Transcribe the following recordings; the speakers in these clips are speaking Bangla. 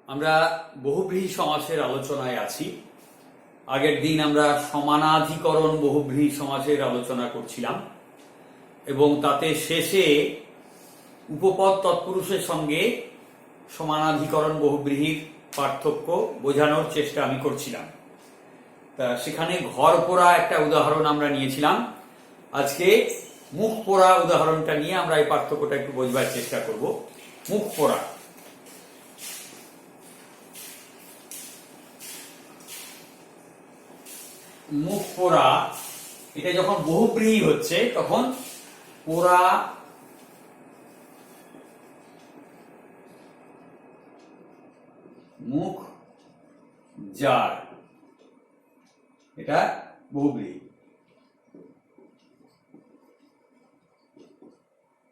আমরা বহুব্রীহি সমাসের আলোচনায় আছি। আগের দিন আমরা সমানাধিকরণ বহুব্রীহি সমাসের আলোচনা করছিলাম এবং তাতে শেষে উপপদ তৎপুরুষের সঙ্গে সমানাধিকরণ বহুব্রীহির পার্থক্য বোঝানোর চেষ্টা আমি করছিলাম। তা সেখানে ঘর পোড়া একটা উদাহরণ আমরা নিয়েছিলাম। আজকে মুখ পোড়া উদাহরণটা নিয়ে আমরা এই পার্থক্যটা একটু বোঝবার চেষ্টা করব। মুখ পোড়া, মুখ পোড়া এটা যখন বহুব্রীহি হচ্ছে তখন পোড়া মুখ জার, এটা বহুব্রীহি।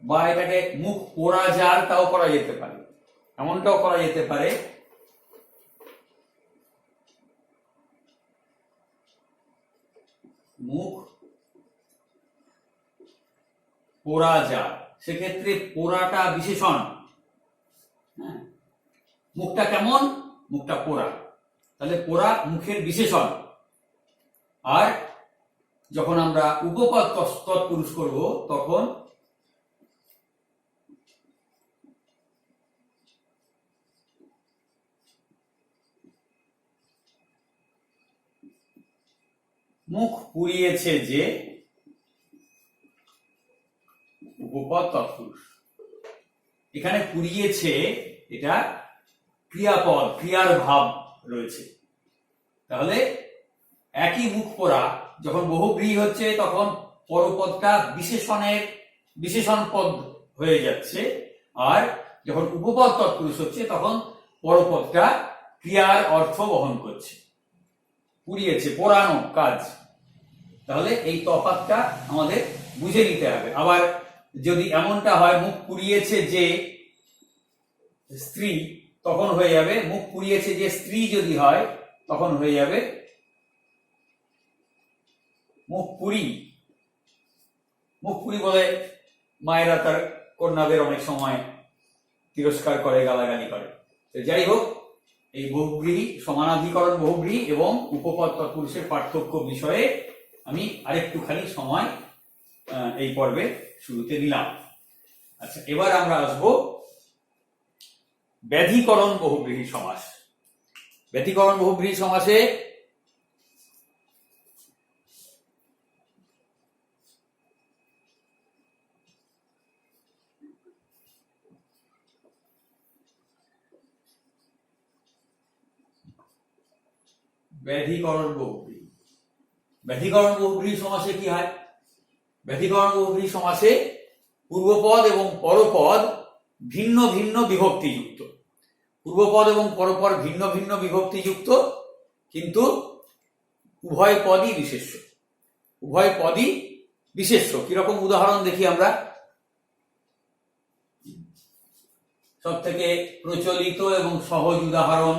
বা এটাকে মুখ পোড়া জার তাও করা যেতে পারে, এমনটাও করা যেতে পারে মুখ পোড়া জার। সেক্ষেত্রে পোড়াটা বিশেষণ, হ্যাঁ, মুখটা কেমন, মুখটা পোড়া, তাহলে পোড়া মুখের বিশেষণ। আর যখন আমরা উপপদ তৎপুরুষ করব তখন মুখ পুড়িয়েছে যে, উপপদ তৎপুরুষ। এখানে পুড়িয়েছে এটা ক্রিয়াপদ, ক্রিয়ার ভাব রয়েছে। তাহলে একই মুখ পোড়া যখন বহুব্রীহি হচ্ছে তখন পরপদটা বিশেষণ পদ হয়ে যাচ্ছে, আর যখন উপপদ তৎপুরুষ হচ্ছে তখন পরপদটা ক্রিয়ার অর্থ বহন করছে। পুড়িয়েছে, পোড়ানো কাজ। তাহলে এই তফাৎটা আমাদের বুঝে নিতে হবে। আবার যদি এমনটা হয় মুখ পুড়িয়েছে যে স্ত্রী, তখন হয়ে যাবে মুখ পুড়িয়েছে যে স্ত্রী। যদি হয় তখন হয়ে যাবে মুখ পুরি। মুখ পুরি বলে মায়েরা তার কন্যাদের অনেক সময় তিরস্কার করে, গালাগালি করে। যাই হোক, এই বহুব্রীহি, সমানাধিকরণ বহুব্রীহি এবং উপপদ তৎপুরুষের পার্থক্য বিষয়ে আমি আরেকটুখানি সময় এই পর্বে শুরুতে দিলাম। আচ্ছা, এবার আমরা আসব ব্যাধিকরণ বহুব্রীহি সমাস। ব্যাধিকরণ বহুব্রীহি সমাসে ব্যাধিকরণ বহুব্রীহি, ব্যাধিকরণ বহুব্রীহি সমাসে কি হয়? ব্যাধিকরণ বহুব্রীহি সমাসে পূর্বপদ এবং পরপদ ভিন্ন ভিন্ন বিভক্তিযুক্ত। পূর্বপদ এবং পরপদ ভিন্ন ভিন্ন বিভক্তিযুক্ত, কিন্তু উভয় পদই বিশেষ্য। উভয় পদই বিশেষ্য। কিরকম উদাহরণ দেখি আমরা। সব থেকে প্রচলিত এবং সহজ উদাহরণ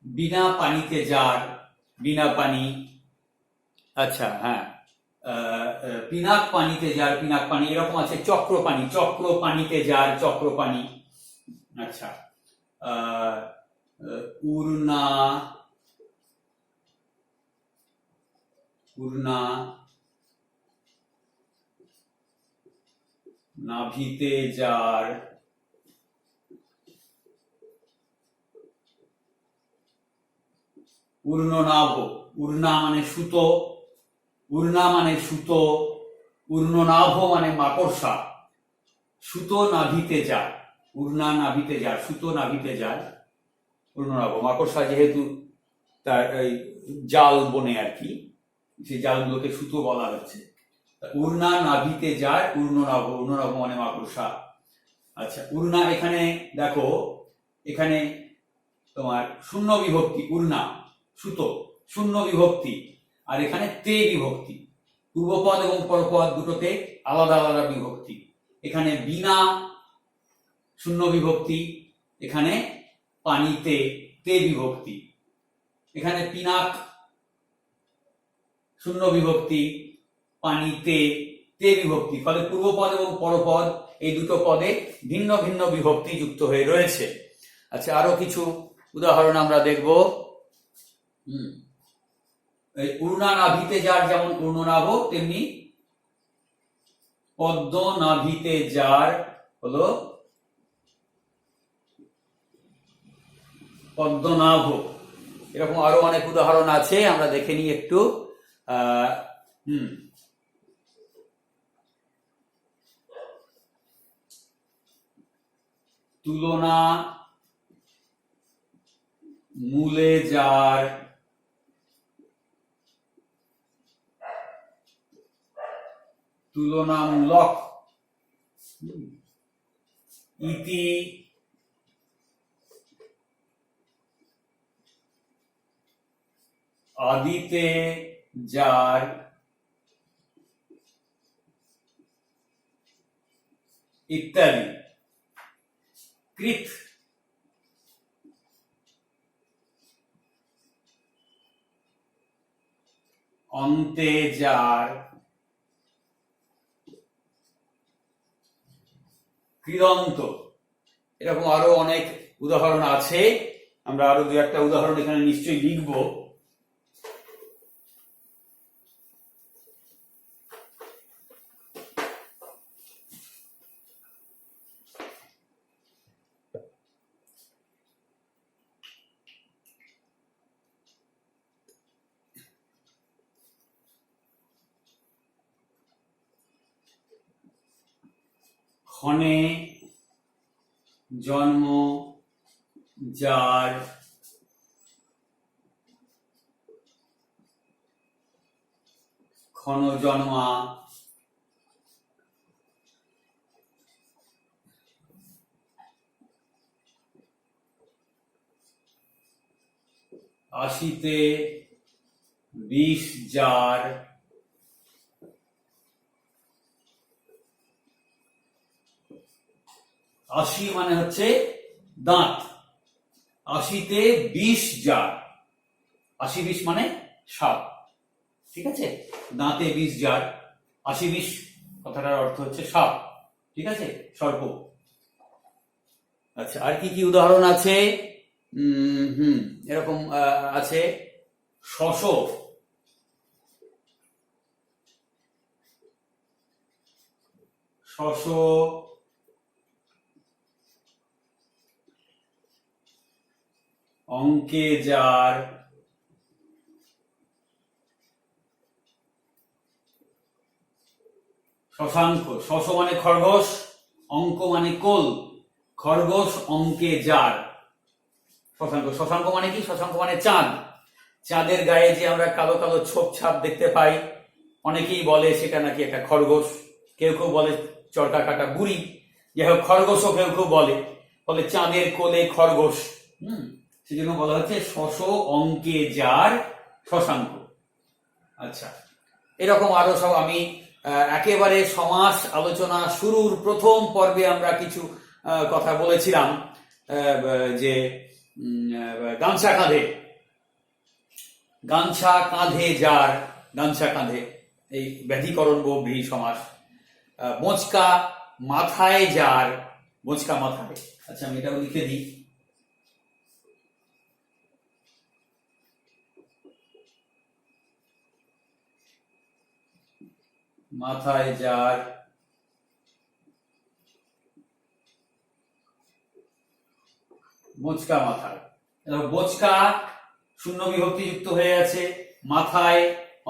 বিনা পানিতে যার, বিনা পানি। আচ্ছা, হ্যাঁ, পিনাক পানিতে যার, পিনাক পানি, এরকম আছে। চক্র পানি, চক্র পানিতে যার, চক্র পানি। আচ্ছা, উর্না, উর্না নাভিতে যার, উর্ণনাভ। উর্না মানে সুতো, উর্না মানে সুতো, উর্ণনাভ মানে মাকড়সা। সুতো নাভিতে যায়, উর্না নাভিতে যায়, সুতো নাভিতে যায়, উর্ণনাভ। মাকড়সা যেহেতু তার জাল বনে আর কি, সেই জালগুলোকে সুতো বলা হচ্ছে। উর্না নাভিতে যায়, উর্ণনাভ, উর্ণনাভ মানে মাকড়সা। আচ্ছা, উড়না এখানে দেখো, এখানে তোমার শূন্য বিভক্তি, উড়না সুতো শূন্য বিভক্তি, আর এখানে তে বিভক্তি। পূর্বপদ এবং পরপদ দুটোতে আলাদা আলাদা বিভক্তি। এখানে বিনা শূন্য বিভক্তি, এখানে পানিতে তে বিভক্তি। এখানে পিনাক শূন্য বিভক্তি, পানিতে তে বিভক্তি। ফলে পূর্বপদ এবং পরপদ এই দুটো পদে ভিন্ন ভিন্ন বিভক্তি যুক্ত হয়ে রয়েছে। আচ্ছা, আরো কিছু উদাহরণ আমরা দেখব। উড়না নাভিতে যার যেমন উর্ণনাভ, তেমনি পদ্ম নাভিতে যার হলো পদ্মনাভ। এরকম আরো অনেক উদাহরণ আছে, আমরা দেখে নিই একটু। তুলনা মূলে যার তুলনামূলক, ইতি আদিতে যার ইত্যাদি। কৃত অন্তে যার কৃদন্ত। এরকম আরো অনেক উদাহরণ আছে, আমরা আরো দু একটা উদাহরণ এখানে নিশ্চয়ই লিখব। ক্ষণে জন্ম যার ক্ষণ জন্মা। আশিতে বিষ যার আশি মানে হচ্ছে দাঁত, আশিতে বিষ যার, আশি বিষ মানে সাপ, ঠিক আছে? দাঁতে বিষ যার, আশি বিষ কথাটার অর্থ হচ্ছে সাপ, ঠিক আছে, সর্প। আচ্ছা, আর কি কি উদাহরণ আছে? এরকম আছে শশ, শশ অঙ্কে যার শশাঙ্ক। শশ মানে খরগোশ, অঙ্ক মানে কোল, খরগোশ অঙ্কে যার শশাঙ্ক। শশাঙ্ক মানে কি? শশাঙ্ক মানে চাঁদ। চাঁদের গায়ে যে আমরা কালো কালো ছোপ ছাপ দেখতে পাই, অনেকেই বলে সেটা নাকি একটা খরগোশ, কেউ কেউ বলে চরকা কাটা বুড়ি, যাই হোক খরগোশও কেউ কেউ বলে। বলে চাঁদের কোলে খরগোশ, সেজন্য বলা হচ্ছে শশ অঙ্কে যার শশাঙ্ক। আচ্ছা, এরকম আরো সব আমি একেবারে সমাস আলোচনা শুরুর প্রথম পর্বে আমরা কিছু কথা বলেছিলাম, যে গামছা কাঁধে, গামছা কাঁধে যার, গামছা কাঁধে, এই ব্যাধিকরণ বহুব্রীহি সমাস। বোঁচকা মাথায় যার, বোঁচকা মাথায়। আচ্ছা, আমি এটাও লিখে দিই। মাথায় যার বোঁচকা মাথায়। বোঁচকা শূন্য বিভক্তি যুক্ত হয়ে আছে, মাথায়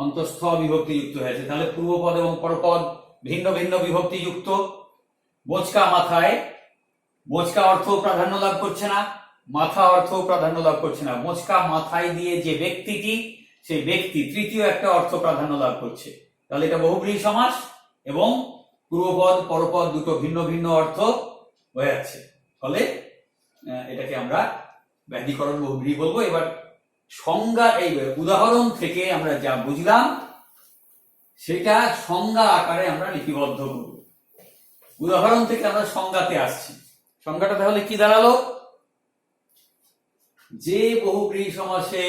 অন্তঃস্থ বিভক্তি যুক্ত হয়েছে, তাহলে পূর্বপদ এবং পরপদ ভিন্ন ভিন্ন বিভক্তি যুক্ত। বোঁচকা মাথায়, বোঁচকা অর্থ প্রাধান্য লাভ করছে না, মাথা অর্থ প্রাধান্য লাভ করছে না। বোঁচকা মাথায় দিয়ে যে ব্যক্তিটি, সেই ব্যক্তি তৃতীয় একটা অর্থ প্রাধান্য লাভ করছে, তাহলে এটা বহুব্রীহি সমাস এবং পূর্বপদ পরপদ দুটো ভিন্ন ভিন্ন অর্থ হয়ে যাচ্ছে। ফলে এটাকে আমরা ব্যাধিকরণ বহুব্রীহি বলবো। এবার সংজ্ঞা, এই উদাহরণ থেকে আমরা যা বুঝলাম সেটা সংজ্ঞা আকারে আমরা লিপিবদ্ধ করব। উদাহরণ থেকে আমরা সংজ্ঞাতে আসছি। সংজ্ঞাটা তাহলে কি দাঁড়ালো? যে বহুব্রীহি সমাসে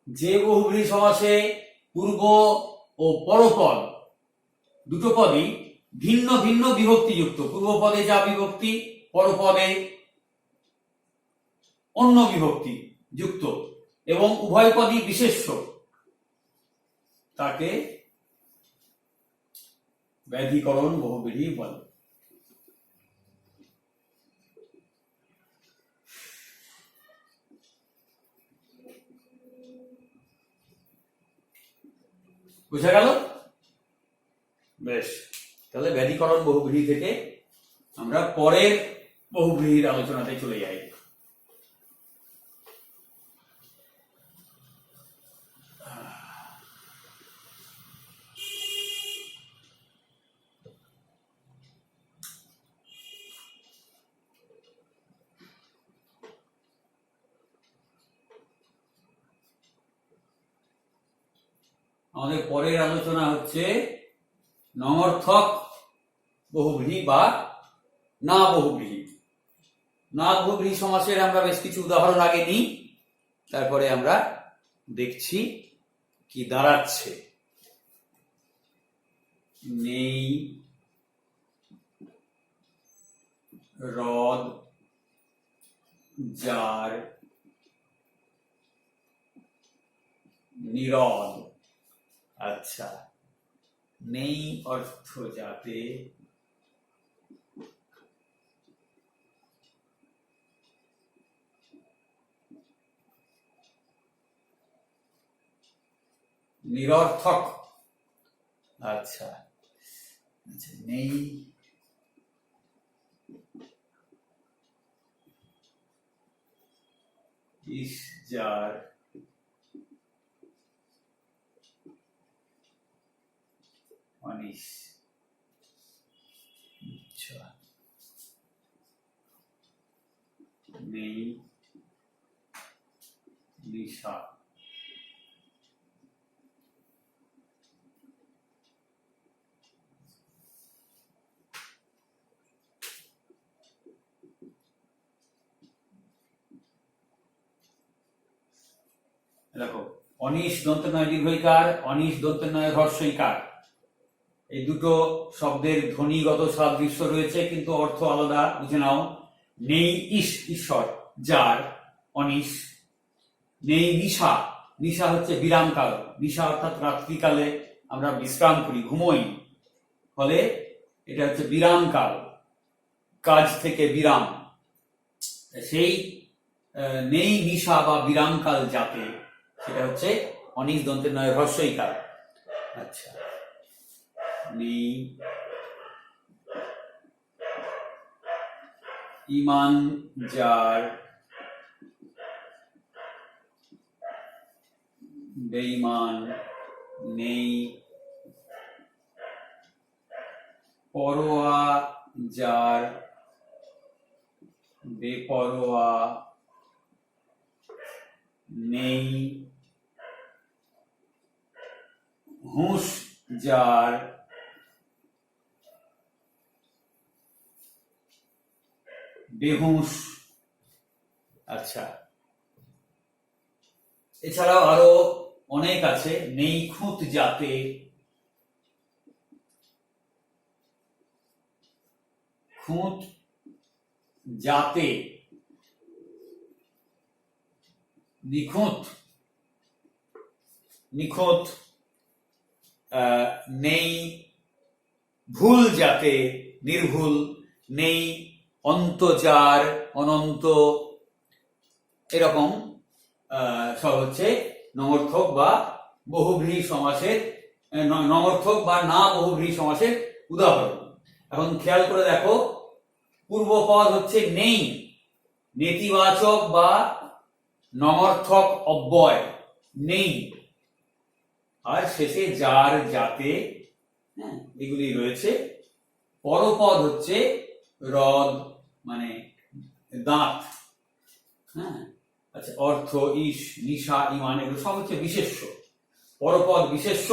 যে বহুব্রীহি সমাসে পূর্ব ও পরপদ দুটো পদই ভিন্ন ভিন্ন বিভক্তিযুক্ত, পূর্ব পদে যা বিভক্তি, পরপদে অন্য বিভক্তি যুক্ত, এবং উভয় পদই বিশেষ্য, তাকে ব্যাধিকরণ বহুব্রীহি বলে। বুঝা গেল? বেশ, তাহলে ব্যাধিকরণ বহুব্রীহি থেকে আমরা পরের বহুব্রীহির আলোচনাতে চলে যাই। আমাদের পরের আলোচনা হচ্ছে নঙর্থক বহুব্রীহি বা না বহুব্রীহি। না বহুব্রীহি সমাসের আমরা বেশ কিছু উদাহরণ আগে নিই, তারপরে আমরা দেখছি কি দাঁড়াচ্ছে। নেই, হ্রদ, যার, নীরদ। আচ্ছা, নেই অর্থ যাতে, নিরর্থক। আচ্ছা, নেই ইস, যার, অনিশ। আচ্ছা, নেই নিশা। দেখো, অনিশ দন্তনয় দীর্ঘইকার, অনিশ দন্তনয় হ্রস্বইকার, এই দুটো শব্দের ধ্বনিগত সাদৃশ্য রয়েছে কিন্তু অর্থ আলাদা। বুঝে নাও। নেই ইস, ঈশ্বর, যার, অনিশ। নেই নিশা, নিশা হচ্ছে বিরামকাল। নিশা অর্থাৎ রাত্রিকালে আমরা বিশ্রাম করি, ঘুমোই, ফলে এটা হচ্ছে বিরামকাল, কাজ থেকে বিরাম। সেই নেই নিশা বা বিরামকাল যাতে, সেটা হচ্ছে অনিশ দন্তের নয় হ্রস্বইকার। আচ্ছা, নেই ইমান, যার, বেঈমান। নেই পরোয়া, যার, বেপরোয়া। নেই হুঁশ, যার, বেহুঁশ। আচ্ছা, এছাড়াও আরো অনেক আছে। নেই খুঁত যাতে, খুঁত যাতে, নিখুঁত, নিখুঁত, নেই ভুল যাতে, নির্ভুল, নেই অন্তর্জার, অনন্ত, এরকম সব হচ্ছে নমর্থক বা বহুব্রীহি সমাসের, নমর্থক বা না বহুব্রীহি সমাসের উদাহরণ। এখন খেয়াল করে দেখো, পূর্বপদ হচ্ছে নেই, নেতিবাচক বা নমর্থক অব্যয় নেই, আর শেষে যার, যাতে, হ্যাঁ, এগুলি রয়েছে। পরপদ হচ্ছে হ্রদ মানে দাঁত, হ্যাঁ, আচ্ছা, অর্থ, ঈশ, নিশা, ইমান, এগুলো সব হচ্ছে বিশেষ্য। পরপদ বিশেষ্য,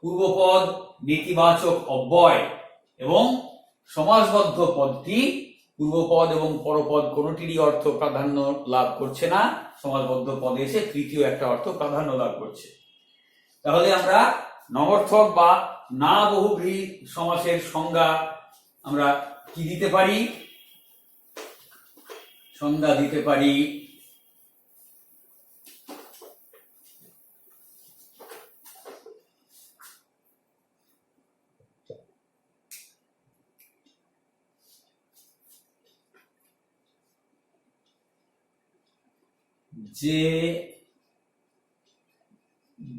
পূর্বপদ নেতিবাচক অব্যয়, এবং সমাসবদ্ধ পদটি পূর্বপদ এবং পরপদ কোনটিরই অর্থ প্রাধান্য লাভ করছে না, সমাসবদ্ধ পদে এসে তৃতীয় একটা অর্থ প্রাধান্য লাভ করছে। তাহলে আমরা নমর্থক বা না বহুব্রীহি সমাসের সংজ্ঞা আমরা কি দিতে পারি? সংজ্ঞা দিতে পারি যে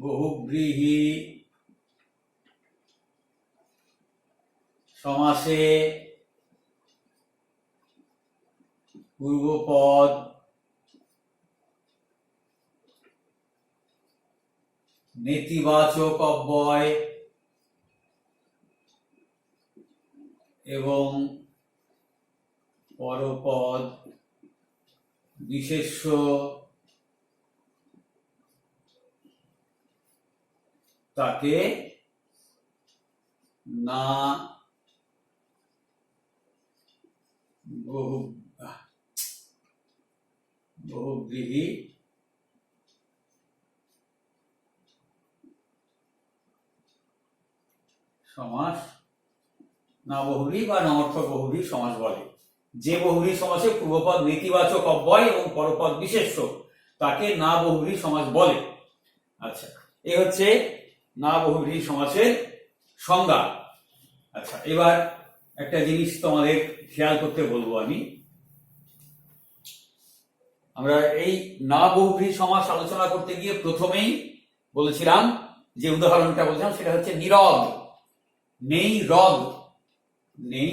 বহুব্রীহি সমাসে পূর্বপদ নেতিবাচক অব্যয় এবং পরপদ বিশেষ্য তাকে না বহুব্রীহি সমাস, না বহুব্রীহি বা নমর্থক বহুব্রীহি সমাস বলে। যে বহুব্রীহি সমাসে পূর্বপদ নেতিবাচক অব্যয় এবং পরপদ বিশেষ্য তাকে না বহুব্রীহি সমাস বলে। আচ্ছা, এই হচ্ছে না বহুব্রীহি সমাসের সংজ্ঞা। আচ্ছা, এবার একটা জিনিস তোমাদের খেয়াল করতে বলবো আমি। আমরা এই না বহুব্রীহি সমাস আলোচনা করতে গিয়ে প্রথমেই বলেছিলাম, যে উদাহরণটা বলছিলাম সেটা হচ্ছে নীরদ, নেই হ্রদ, নেই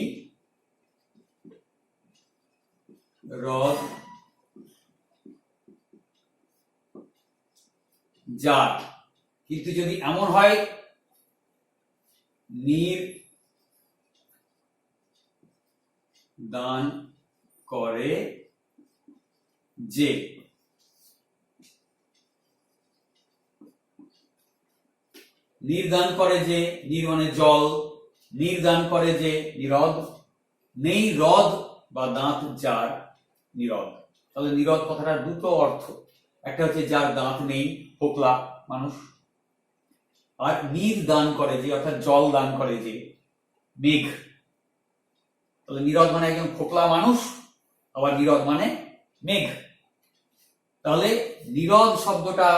হ্রদ যার, কিন্তু যদি এমন হয় নীর দান করে যে, নির্দান করে যে, নির মানে জল, নির্দান করে যে নীরদ, নেই হ্রদ বা দাঁত যার নীরদ। তাহলে নীরদ কথাটার দুটো অর্থ, একটা হচ্ছে যার দাঁত নেই, ফোকলা মানুষ, আর নির দান করে যে অর্থাৎ জল দান করে যে মেঘ। তাহলে নীরদ মানে একজন ফোকলা মানুষ, আবার নীরদ মানে মেঘ। তাহলে নীরদ শব্দটা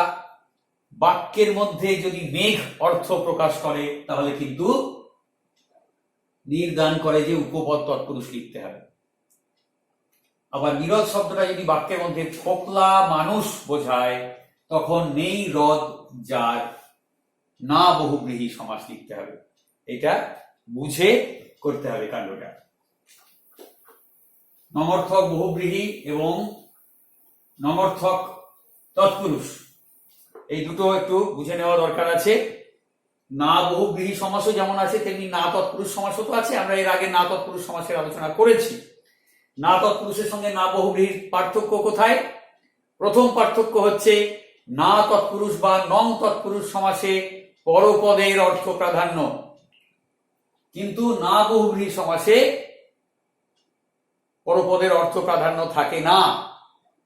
বাক্যের মধ্যে যদি মেঘ অর্থ প্রকাশ করে তাহলে কিন্তু নির্দান করে যে উপপদ তৎপুরুষ লিখতে হবে। আবার নীরদ শব্দটা যদি বাক্যের মধ্যে ফোকলা মানুষ বোঝায় তখন নেই হ্রদ যার না বহুব্রীহি সমাস লিখতে হবে। এটা বুঝে করতে হবে কাণ্ডটা। নমর্থক বহুব্রীহি এবং নমর্থক তৎপুরুষ এই দুটো একটু বুঝে নেওয়া দরকার আছে। না বহুব্রীহি সমাসও যেমন আছে তেমনি না তৎপুরুষ সমাসও তো আছে। আমরা এর আগে না তৎপুরুষ সমাসের আলোচনা করেছি। না তৎপুরুষের সঙ্গে না বহুব্রীহির পার্থক্য কোথায়? প্রথম পার্থক্য হচ্ছে না তৎপুরুষ বা নং তৎপুরুষ সমাসে পরপদের অর্থ প্রাধান্য, কিন্তু না বহুব্রীহি সমাসে পরপদের অর্থ প্রাধান্য থাকে না।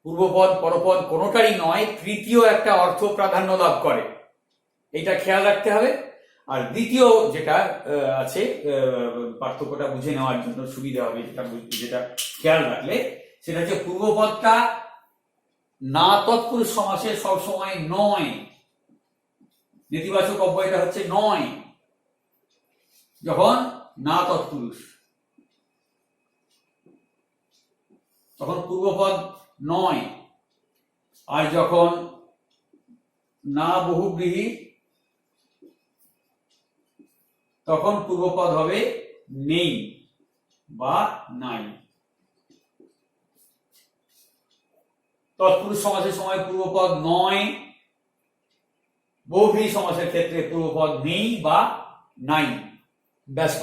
পূর্বপদ পরপদ কোনোটারই নয়, তৃতীয় একটা অর্থ প্রাধান্য লাভ করে, এটা খেয়াল রাখতে হবে। আর দ্বিতীয় যেটা আছে, পার্থক্যটা বুঝে নেওয়ার জন্য সুবিধা হবে, যেটা খেয়াল রাখলে সেটা হচ্ছে পূর্বপদটা না তৎপুরুষ সমাসে সবসময় নয়। নেতিবাচক অব্যয়টা হচ্ছে নয় যখন না তৎপুরুষ, তখন পূর্বপদ নয়। আর যখন না বহুব্রীহি তখন পূর্বপদ হবে নেই বা নাই। তৎপুরুষ সমাসের সময় পূর্বপদ নয়, বহুব্রীহি সমাসের ক্ষেত্রে পূর্বপদ নেই বা নাই। ব্যাস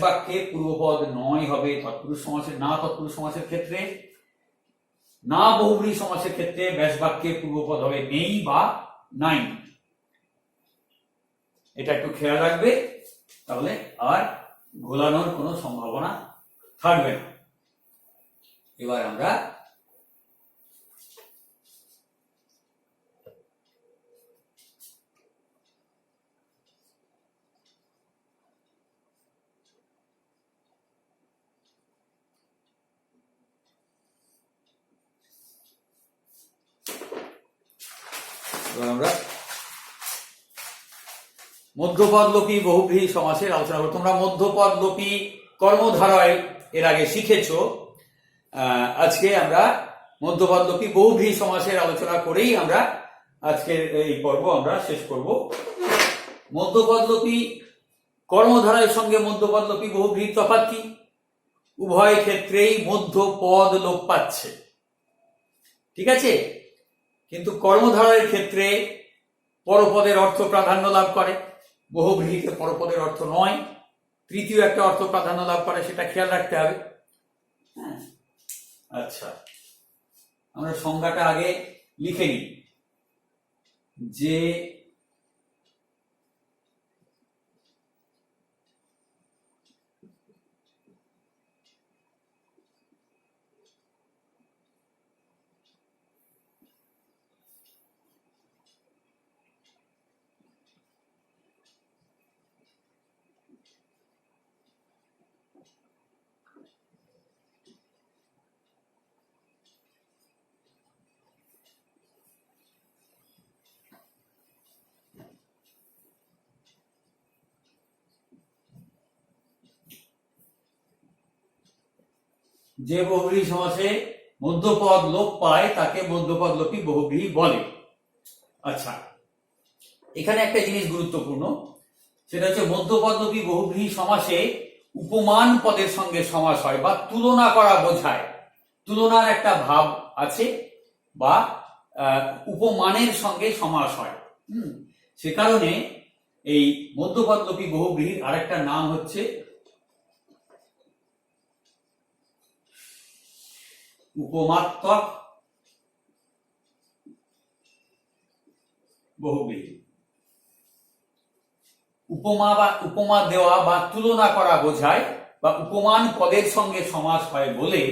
বাক্যে পূর্বপদ নয় হবে তৎপুরুষ সমাসের, না তৎপুরুষ সমাসের ক্ষেত্রে। না বহুব্রীহি সমাসের ক্ষেত্রে ব্যাস বাক্যে পূর্বপদ হবে নেই বা নাই। এটা একটু খেয়াল রাখবে, তাহলে আর ঘোলানোর কোনো সম্ভাবনা থাকবে না। এবার আমরা মধ্যপদলোপী বহুব্রীহি সমাসের আলোচনা করব। তোমরা মধ্যপদলোপী কর্মধারয় এর আগে শিখেছ। আজকে আমরা মধ্যপদলোপী বহুব্রীহি সমাসের আলোচনা করেই আমরা আজকের এই পর্ব আমরা শেষ করব। মধ্যপদলোপী কর্মধারয়ের সঙ্গে মধ্যপদলোপী বহুব্রীহির তফাৎ কি? উভয় ক্ষেত্রেই মধ্যপদ লোপ পাচ্ছে, ঠিক আছে, কিন্তু কর্মধারয়ের ক্ষেত্রে পরপদের অর্থ প্রাধান্য লাভ করে, বহুব্রীহিতে পরপদের অর্থ নয়, তৃতীয় একটা অর্থ প্রাধান্য লাভ করে, সেটা খেয়াল রাখতে হবে। হ্যাঁ, আচ্ছা, আমরা সংজ্ঞাটা আগে লিখে নিই যে যে বহুব্রীহি সমাসে মধ্যপদ লোপ পায় তাকে মধ্যপদলোপী বহুব্রীহি বলে। আচ্ছা, এখানে একটা জিনিস গুরুত্বপূর্ণ, সেটা হচ্ছে মধ্যপদলোপী বহুব্রীহি সমাসে উপমান পদের সঙ্গে সমাস হয় বা তুলনা করা বোঝায়, তুলনার একটা ভাব আছে বা উপমানের সঙ্গে সমাস হয়। সে কারণে এই মধ্যপদলোপী বহুব্রীহির আরেকটা নাম হচ্ছে উপমাত্মক বহুব্রীহি। উপমা দেওয়া বা তুলনা করা বোঝায় বা উপমান পদের সঙ্গে সমাস হয় বলে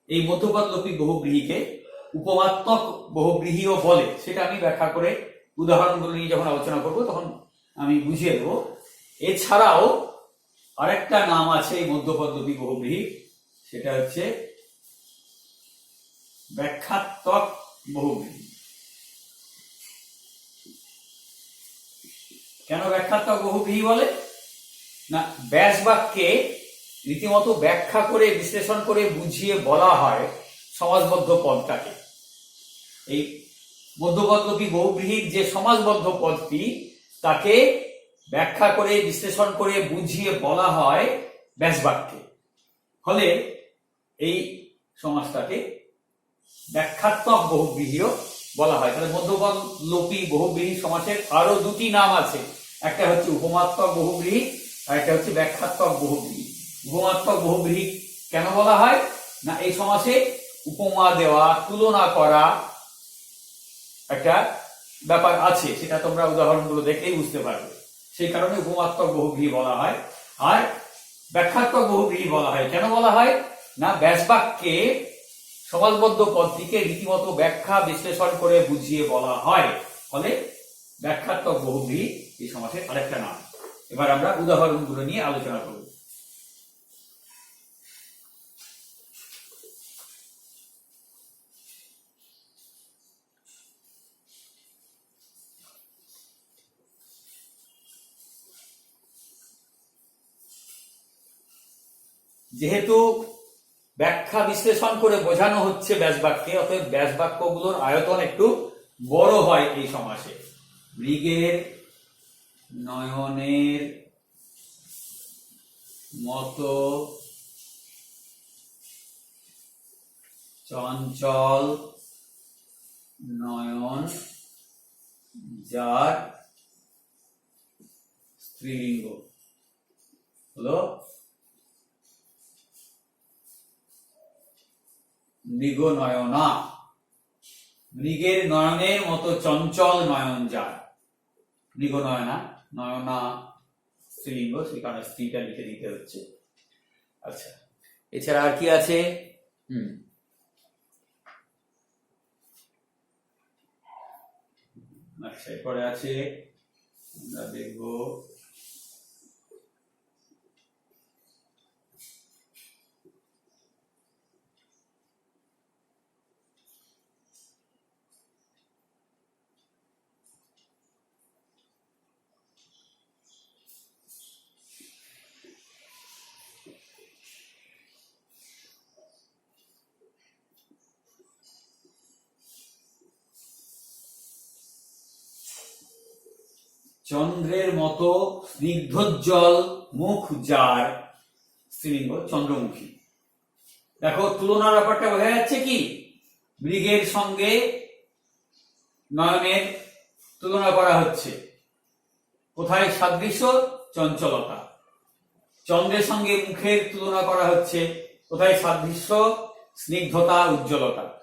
এই মধ্যপদলোপী বহুব্রীহিকে উপমাত্মক বহুব্রীহিও বলে। সেটা আমি ব্যাখ্যা করে উদাহরণগুলো নিয়ে যখন আলোচনা করব তখন আমি বুঝিয়ে দেবো। এছাড়াও আরেকটা নাম আছে এই মধ্যপদলোপী বহুব্রীহি, সেটা হচ্ছে ব্যাখ্যাত্মক বহুব্রীহি। কেন ব্যাখ্যাত্মক বহুব্রীহি বলে? না, ব্যাস বাক্যে রীতিমতো ব্যাখ্যা করে বিশ্লেষণ করে বুঝিয়ে বলা হয় সমাসবদ্ধ পদটাকে। এই মধ্যপদলোপী বহুব্রীহির যে সমাসবদ্ধ পদটি তাকে ব্যাখ্যা করে বিশ্লেষণ করে বুঝিয়ে বলা হয় ব্যাস বাক্যে, ফলে এই সমাসটাকে ব্যাখ্যাত্মক বহুব্রীহিও বলা হয়। তাহলে মধ্যপদলোপী বহুব্রীহি সমাসের আরো দুটি নাম আছে, একটা হচ্ছে উপমাত্মক বহুব্রীহি আর একটা হচ্ছে ব্যাখ্যাত্মক বহুব্রীহি। উপমাত্মক বহুব্রীহি কেন বলা হয়? না, এই সমাসে উপমা দেওয়া, তুলনা করা একটা ব্যাপার আছে, সেটা তোমরা উদাহরণগুলো দেখলেই বুঝতে পারবে। সেই কারণে উপমাত্মক বহুব্রীহি বলা হয়। আর ব্যাখ্যাত্মক বহুব্রীহি বলা হয়, কেন বলা হয়? না, ব্যাস বাক্যে সমাসবদ্ধ পদটিকে রীতিমতো ব্যাখ্যা বিশ্লেষণ করে বুঝিয়ে বলা হয়, ফলে ব্যাখ্যাত্মক বহুব্রীহি এই সমাসের আরেকটা নাম। এবার আমরা উদাহরণগুলো নিয়ে আলোচনা করব। যেহেতু ব্যাখ্যা বিশ্লেষণ করে বোঝানো হচ্ছে ব্যাসবাক্যে, অতএব ব্যাসবাক্যগুলোর আয়তন একটু বড় হয় এই সমাসে। মৃগের নয়নের মতো চঞ্চল নয়ন যার স্ত্রীলিঙ্গ হলো মৃগনয়না। মৃগের নয়নের মতো চঞ্চল নয়ন যার, মৃগনয়না, নয়না স্ত্রীলিঙ্গ, সেই কারণে স্ত্রীটা লিখে দিতে হচ্ছে। আচ্ছা, এছাড়া আর কি আছে? আচ্ছা, এরপরে আছে, আমরা দেখব চন্দ্রের মতো স্নিগ্ধোজ্জ্বল মুখ যার স্ত্রীলিঙ্গ চন্দ্রমুখী। দেখো, তুলনার ব্যাপারটা বোঝা যাচ্ছে কি? মৃগের সঙ্গে নয়নের তুলনা করা হচ্ছে। কোথায় সাদৃশ্য? চঞ্চলতা। চন্দ্রের সঙ্গে মুখের তুলনা করা হচ্ছে। কোথায় সাদৃশ্য? স্নিগ্ধতা, উজ্জ্বলতা।